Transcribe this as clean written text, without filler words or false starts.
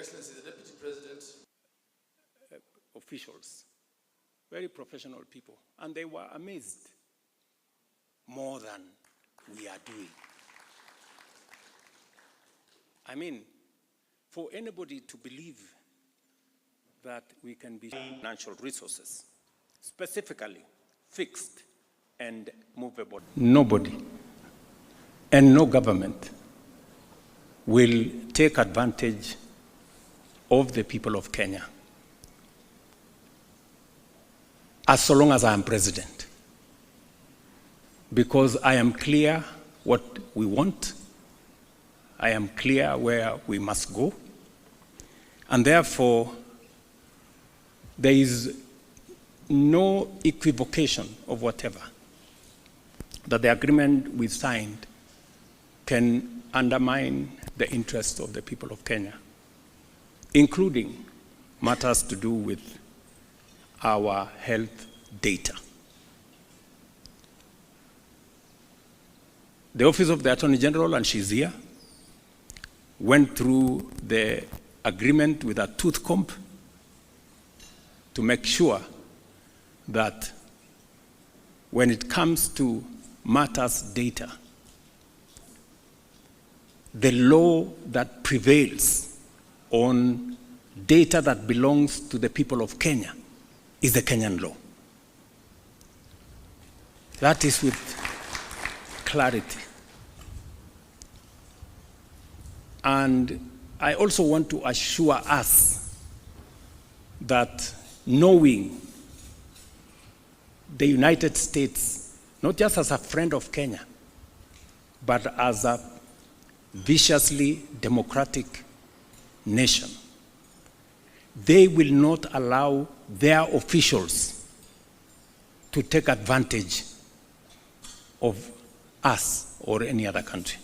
Excellency, the Deputy President. Officials, very professional people, and they were amazed more than we are doing. I mean, for anybody to believe that we can be financial resources, specifically fixed and movable, nobody and no government will take advantage of the people of Kenya as so long as I am president, because I am clear what we want, I am clear where we must go, and therefore there is no equivocation of whatever that the agreement we signed can undermine the interests of the people of Kenya, including matters to do with our health data. The Office of the Attorney General, and she's here, went through the agreement with a tooth comb to make sure that when it comes to matters data, the law that prevails on data that belongs to the people of Kenya is the Kenyan law. That is with clarity. And I also want to assure us that knowing the United States, not just as a friend of Kenya, but as a viciously democratic nation, they will not allow their officials to take advantage of us or any other country.